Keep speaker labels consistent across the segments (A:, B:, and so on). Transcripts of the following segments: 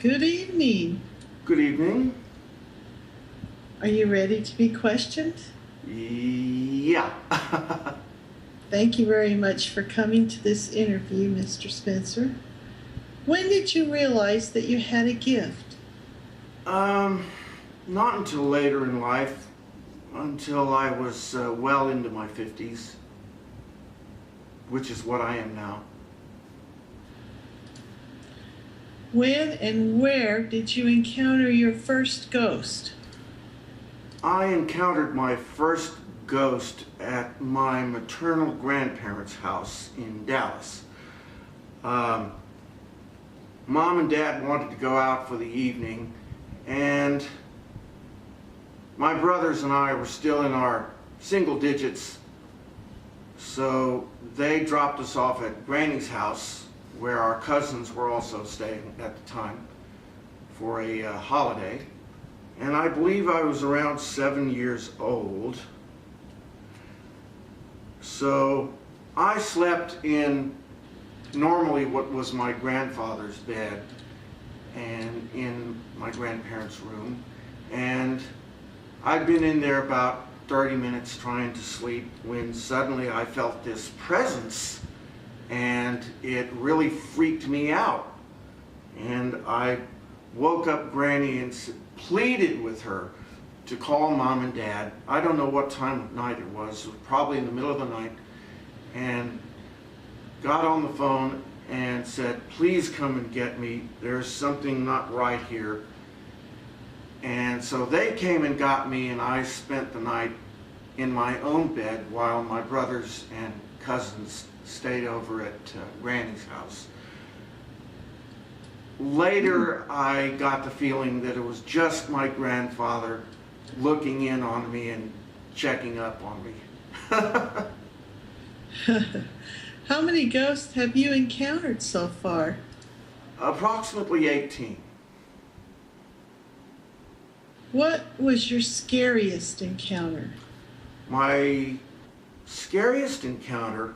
A: Good evening.
B: Good evening.
A: Are you ready to be questioned?
B: Yeah.
A: Thank you very much for coming to this interview, Mr. Spencer. When did you realize that you had a gift?
B: Not until later in life, until I was well into my 50s, which is what I am now.
A: When and where did you encounter your first ghost?
B: I encountered my first ghost at my maternal grandparents' house in Dallas. Mom and Dad wanted to go out for the evening, and my brothers and I were still in our single digits, so they dropped us off at Granny's house, where our cousins were also staying at the time for a holiday. And I believe I was around 7 years old. So I slept in normally what was my grandfather's bed and in my grandparents' room. And I'd been in there about 30 minutes trying to sleep when suddenly I felt this presence, and it really freaked me out. And I woke up Granny and pleaded with her to call Mom and Dad. I don't know what time of night it was probably in the middle of the night, and got on the phone and said, please come and get me. There's something not right here. And so they came and got me, and I spent the night in my own bed while my brothers and cousins stayed over at Granny's house. Later, I got the feeling that it was just my grandfather looking in on me and checking up on me.
A: How many ghosts have you encountered so far?
B: Approximately 18.
A: What was your scariest encounter?
B: My scariest encounter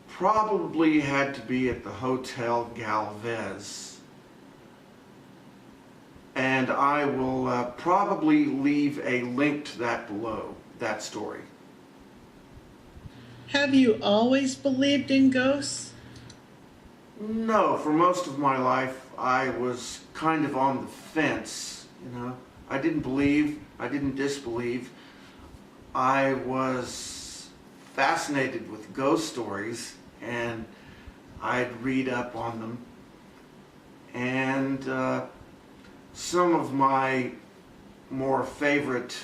B: probably had to be at the Hotel Galvez. And I will probably leave a link to that below, that story.
A: Have you always believed in ghosts?
B: No, for most of my life I was kind of on the fence, I didn't believe, I didn't disbelieve. I was fascinated with ghost stories, and I'd read up on them. And some of my more favorite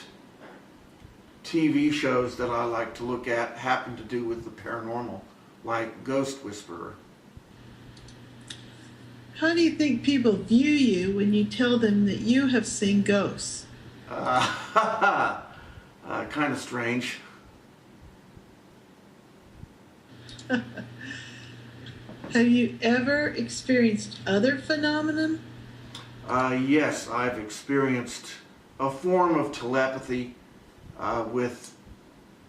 B: TV shows that I like to look at happen to do with the paranormal, like Ghost Whisperer.
A: How do you think people view you when you tell them that you have seen ghosts?
B: Kind of strange.
A: Have you ever experienced other phenomenon?
B: Yes, I've experienced a form of telepathy with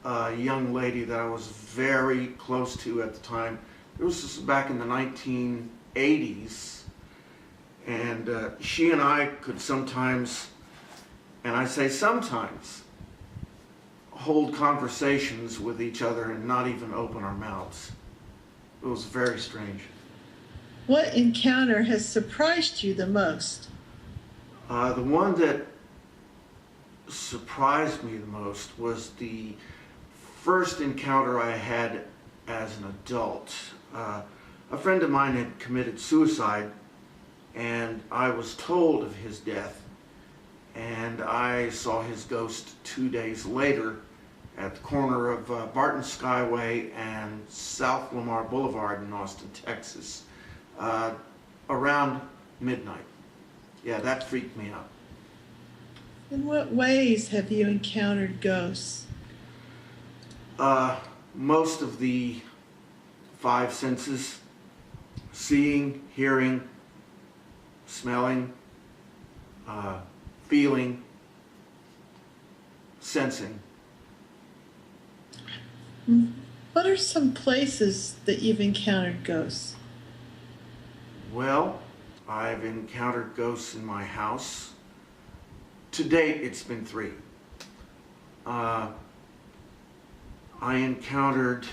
B: a young lady that I was very close to at the time. It was back in the 1980s, and she and I could sometimes, and I say sometimes, hold conversations with each other and not even open our mouths. It was very strange.
A: What encounter has surprised you the most?
B: The one that surprised me the most was the first encounter I had as an adult. A friend of mine had committed suicide, and I was told of his death, and I saw his ghost 2 days later at the corner of Barton Skyway and South Lamar Boulevard in Austin, Texas, around midnight. Yeah, that freaked me out.
A: In what ways have you encountered ghosts?
B: Most of the five senses: seeing, hearing, smelling, feeling, sensing.
A: What are some places that you've encountered ghosts?
B: Well, I've encountered ghosts in my house. To date, it's been 3. I encountered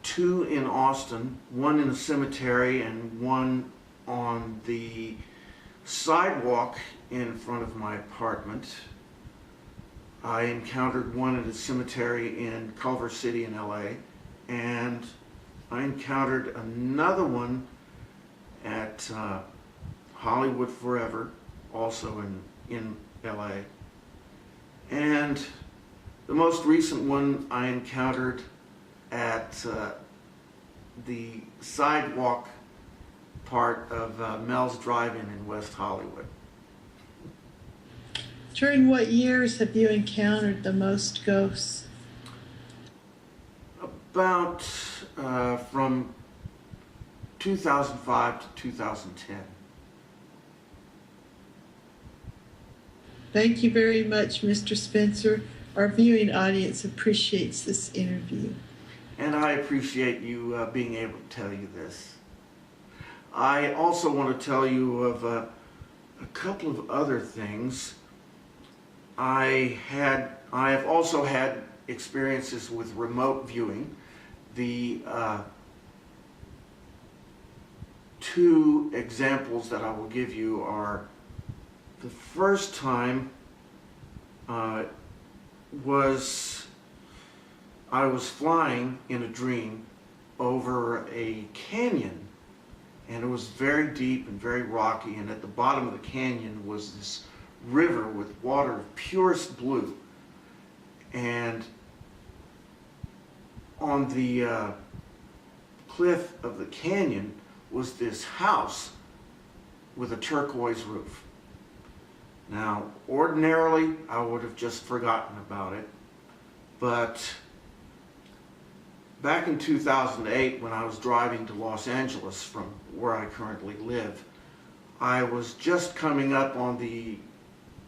B: 2 in Austin, 1 in a cemetery and 1 on the sidewalk in front of my apartment. I encountered 1 at a cemetery in Culver City in LA, and I encountered another one at Hollywood Forever, also in LA. And the most recent one I encountered at the sidewalk part of Mel's Drive-In in West Hollywood.
A: During what years have you encountered the most ghosts?
B: About from 2005 to 2010.
A: Thank you very much, Mr. Spencer. Our viewing audience appreciates this interview.
B: And I appreciate you being able to tell you this. I also want to tell you of a couple of other things. I have also had experiences with remote viewing. The 2 examples that I will give you are, the first time was I was flying in a dream over a canyon, and it was very deep and very rocky, and at the bottom of the canyon was this river with water of purest blue, and on the cliff of the canyon was this house with a turquoise roof. Now, ordinarily, I would have just forgotten about it, but back in 2008, when I was driving to Los Angeles from where I currently live, I was just coming up on the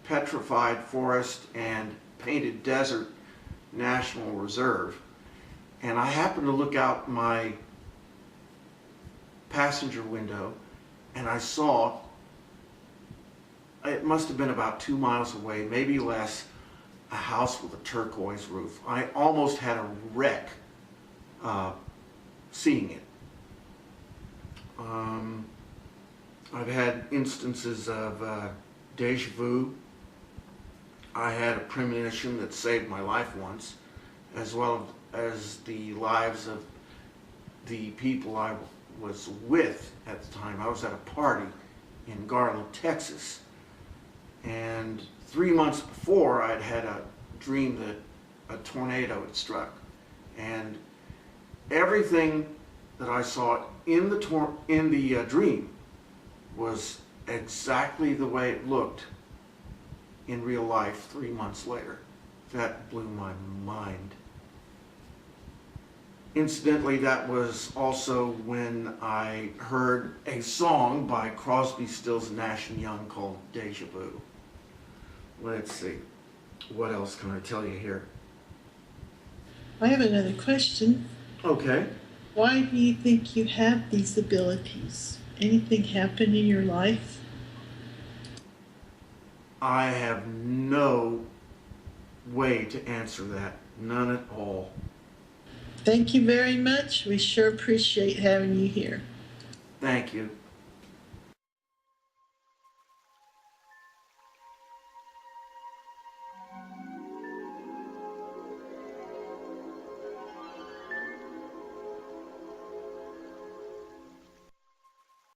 B: Petrified Forest and Painted Desert National Reserve, and I happened to look out my passenger window, and I saw, it must have been about 2 miles away, maybe less, a house with a turquoise roof. I almost had a wreck seeing it. I've had instances of deja vu. I had a premonition that saved my life once, as well as the lives of the people I was with at the time. I was at a party in Garland, Texas, and 3 months before I'd had a dream that a tornado had struck, and everything that I saw in the dream was exactly the way it looked in real life 3 months later. That blew my mind. Incidentally, that was also when I heard a song by Crosby, Stills, Nash & Young called Deja Vu. Let's see, what else can I tell you here?
A: I have another question.
B: Okay.
A: Why do you think you have these abilities? Anything happen in your life?
B: I have no way to answer that. None at all.
A: Thank you very much. We sure appreciate having you here.
B: Thank you.